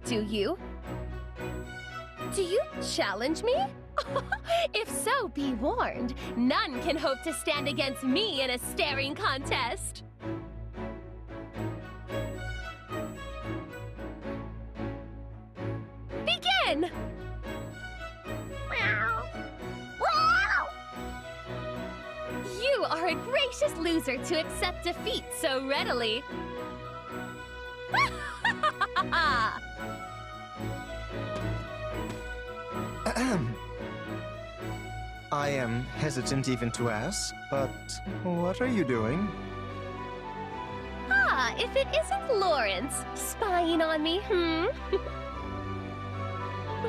do you? Do you challenge me? If so, be warned. None can hope to stand against me in a staring contest. Begin! You are a gracious loser to accept defeat so readily. I am hesitant even to ask, but what are you doing? Ah, if it isn't Lawrence, spying on me,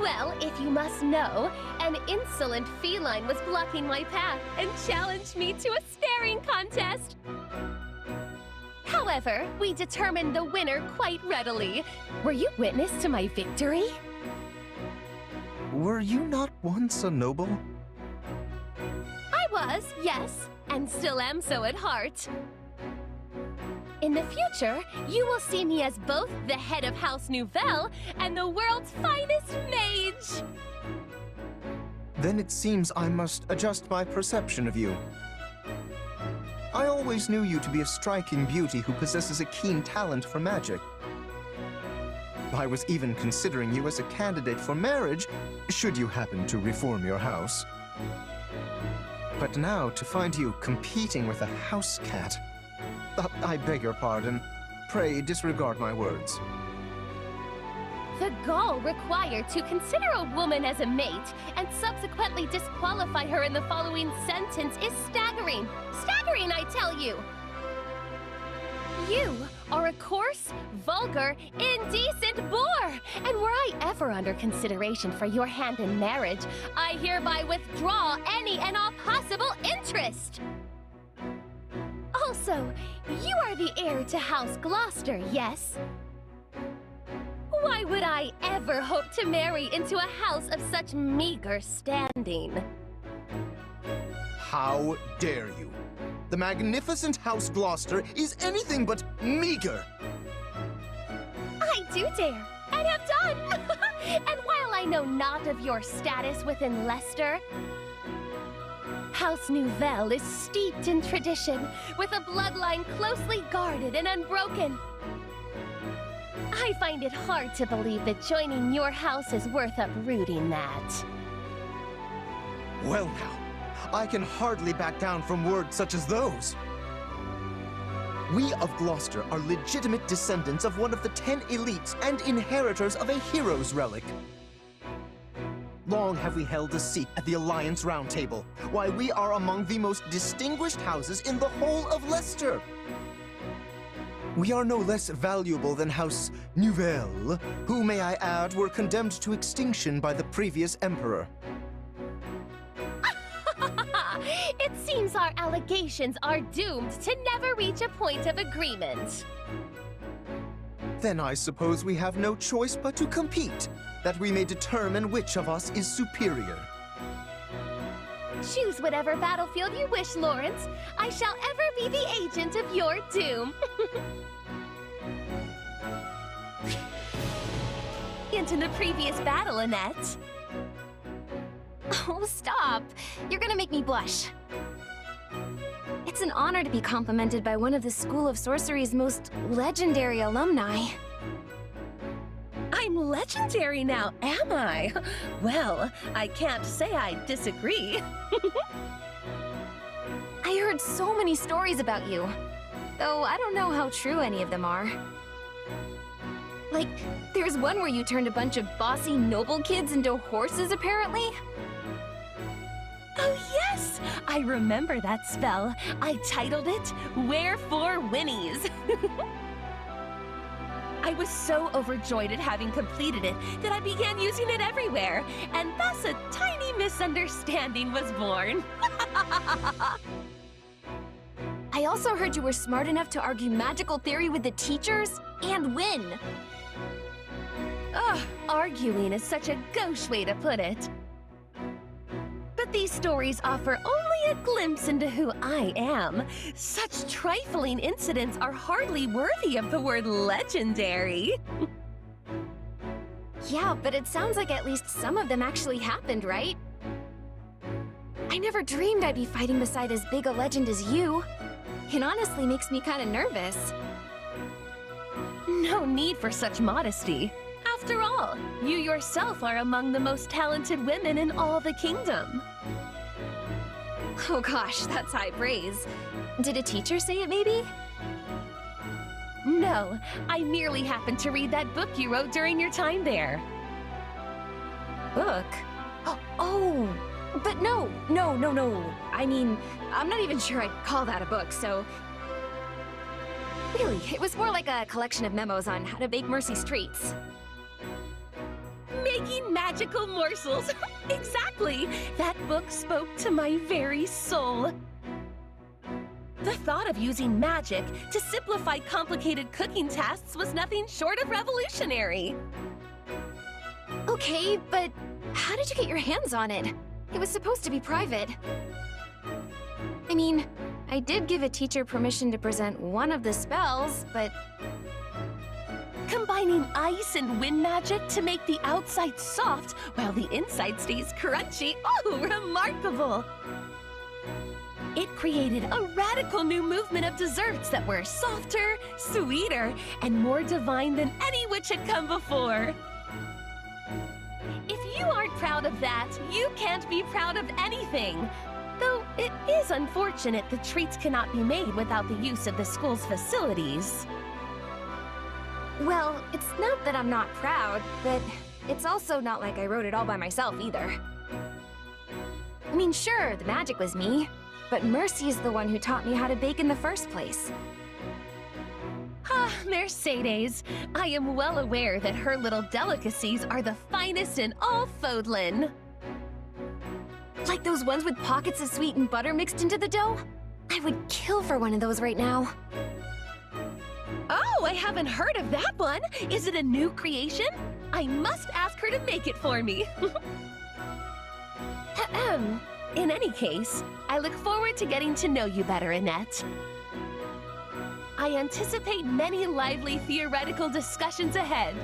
Well, if you must know, an insolent feline was blocking my path and challenged me to a staring contest. However, we determined the winner quite readily. Were you witness to my victory? Were you not once a noble? I was, yes, and still am so at heart. In the future, you will see me as both the head of House Nouvelle and the world's finest mage! Then it seems I must adjust my perception of you. I always knew you to be a striking beauty who possesses a keen talent for magic. I was even considering you as a candidate for marriage, should you happen to reform your house. But now, to find you competing with a house cat... I beg your pardon. Pray disregard my words. The gall required to consider a woman as a mate and subsequently disqualify her in the following sentence is staggering. Staggering, I tell you! You are a coarse, vulgar, indecent boor! And were I ever under consideration for your hand in marriage, I hereby withdraw any and all possible interest! Also, you are the heir to House Gloucester, yes? Why would I ever hope to marry into a house of such meager standing? How dare you? The magnificent House Gloucester is anything but meager! I do dare, and have done! And while I know not of your status within Leicester, House Nouvelle is steeped in tradition, with a bloodline closely guarded and unbroken. I find it hard to believe that joining your house is worth uprooting that. Well now, I can hardly back down from words such as those. We of Gloucester are legitimate descendants of one of the 10 elites and inheritors of a hero's relic. Long have we held a seat at the Alliance Round Table, why we are among the most distinguished houses in the whole of Leicester. We are no less valuable than House Nouvelle, who, may I add, were condemned to extinction by the previous emperor. It seems our allegations are doomed to never reach a point of agreement. Then I suppose we have no choice but to compete, that we may determine which of us is superior. Choose whatever battlefield you wish, Lawrence. I shall ever be the agent of your doom. Into the previous battle, Annette. Oh, stop. You're gonna make me blush. It's an honor to be complimented by one of the School of Sorcery's most legendary alumni. I'm legendary now, am I? Well, I can't say I disagree. I heard so many stories about you, though I don't know how true any of them are. Like, there's one where you turned a bunch of bossy noble kids into horses, apparently? Oh yes! I remember that spell. I titled it, Wherefore Winnies. I was so overjoyed at having completed it that I began using it everywhere, and thus a tiny misunderstanding was born. I also heard you were smart enough to argue magical theory with the teachers and win. Ugh, arguing is such a gauche way to put it. But these stories offer only a glimpse into who I am. Such trifling incidents are hardly worthy of the word legendary. Yeah, but it sounds like at least some of them actually happened, right? I never dreamed I'd be fighting beside as big a legend as you. It honestly makes me kind of nervous. No need for such modesty. After all, you yourself are among the most talented women in all the kingdom. Oh gosh, that's high praise. Did a teacher say it maybe? No, I merely happened to read that book you wrote during your time there. Book? Oh, but no. I mean, I'm not even sure I'd call that a book, so... Really, it was more like a collection of memos on how to bake Mercy's treats. Making magical morsels! Exactly! That book spoke to my very soul. The thought of using magic to simplify complicated cooking tasks was nothing short of revolutionary. Okay, but how did you get your hands on it? It was supposed to be private. I mean, I did give a teacher permission to present one of the spells, but... Combining ice and wind magic to make the outside soft while the inside stays crunchy. Oh, remarkable! It created a radical new movement of desserts that were softer, sweeter, and more divine than any which had come before. If you aren't proud of that, you can't be proud of anything. Though it is unfortunate the treats cannot be made without the use of the school's facilities. Well, it's not that I'm not proud, but it's also not like I wrote it all by myself either. I mean, sure, the magic was me, but Mercy is the one who taught me how to bake in the first place. Ah, Mercedes, I am well aware that her little delicacies are the finest in all Fodlan. Like those ones with pockets of sweetened butter mixed into the dough? I would kill for one of those right now. Oh, I haven't heard of that one. Is it a new creation? I must ask her to make it for me. Ahem. In any case, I look forward to getting to know you better, Annette. I anticipate many lively theoretical discussions ahead.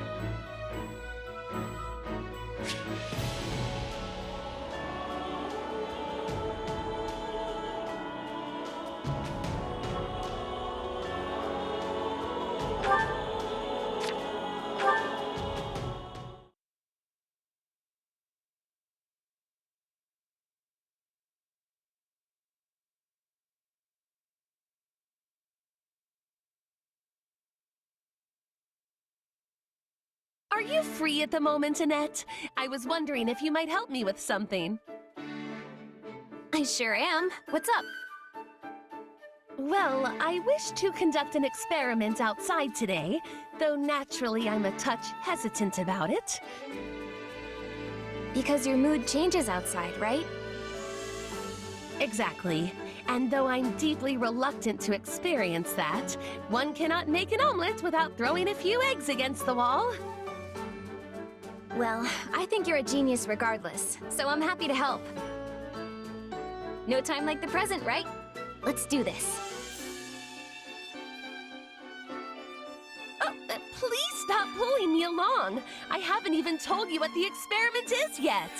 Are you free at the moment, Annette? I was wondering if you might help me with something. I sure am. What's up? Well, I wish to conduct an experiment outside today, though naturally I'm a touch hesitant about it. Because your mood changes outside, right? Exactly. And though I'm deeply reluctant to experience that, one cannot make an omelet without throwing a few eggs against the wall. Well, I think you're a genius regardless, so I'm happy to help. No time like the present, right? Let's do this. Oh, please stop pulling me along. I haven't even told you what the experiment is yet.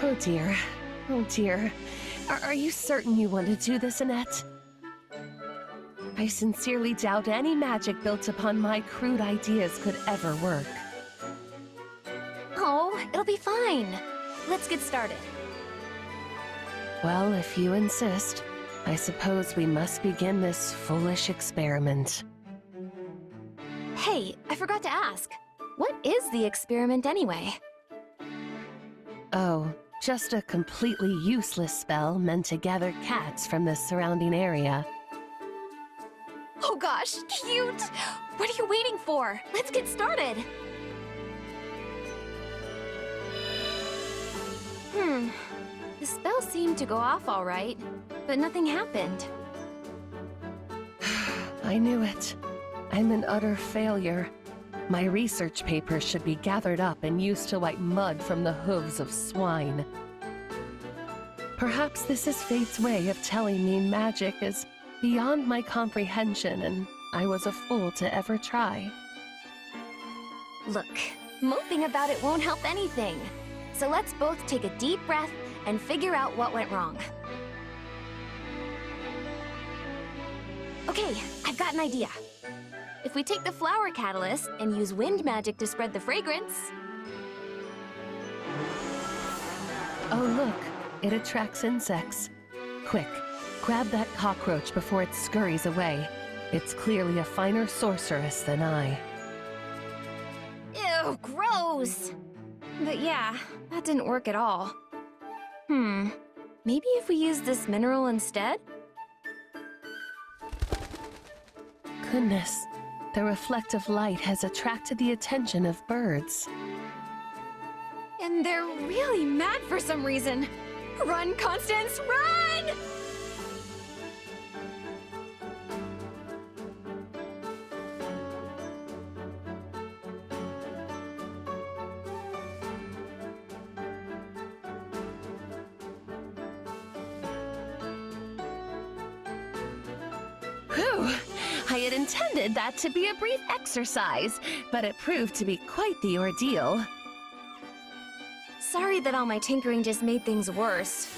Oh dear. Oh dear. Are you certain you want to do this, Annette? I sincerely doubt any magic built upon my crude ideas could ever work. Oh, it'll be fine. Let's get started. Well, if you insist, I suppose we must begin this foolish experiment. Hey, I forgot to ask. What is the experiment anyway? Oh, just a completely useless spell meant to gather cats from the surrounding area. Oh gosh, cute! What are you waiting for? Let's get started! The spell seemed to go off all right, but nothing happened. I knew it. I'm an utter failure. My research papers should be gathered up and used to wipe mud from the hooves of swine. Perhaps this is fate's way of telling me magic is beyond my comprehension, and I was a fool to ever try. Look, moping about it won't help anything. So let's both take a deep breath and figure out what went wrong. Okay, I've got an idea. If we take the flower catalyst and use wind magic to spread the fragrance... Oh look, it attracts insects. Quick, grab that cockroach before it scurries away. It's clearly a finer sorceress than I. Ew, gross! But yeah, that didn't work at all. Maybe if we use this mineral instead? Goodness, the reflective light has attracted the attention of birds. And they're really mad for some reason. Run, Constance, run! Whew! I had intended that to be a brief exercise, but it proved to be quite the ordeal. Sorry that all my tinkering just made things worse.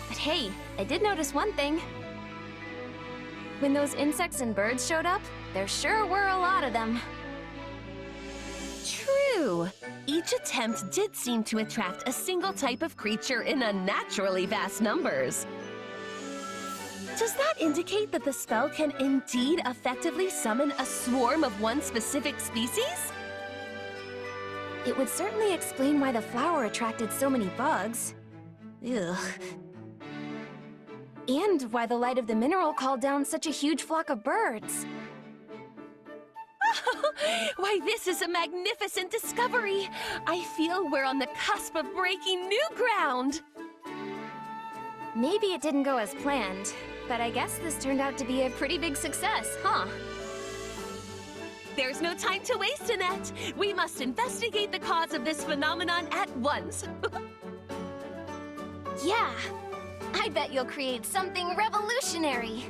But hey, I did notice one thing. When those insects and birds showed up, there sure were a lot of them. True. Each attempt did seem to attract a single type of creature in unnaturally vast numbers. Does that indicate that the spell can indeed effectively summon a swarm of one specific species? It would certainly explain why the flower attracted so many bugs. Ugh. And why the light of the mineral called down such a huge flock of birds. Why, this is a magnificent discovery! I feel we're on the cusp of breaking new ground! Maybe it didn't go as planned, but I guess this turned out to be a pretty big success, huh? There's no time to waste, Annette! We must investigate the cause of this phenomenon at once! Yeah! I bet you'll create something revolutionary!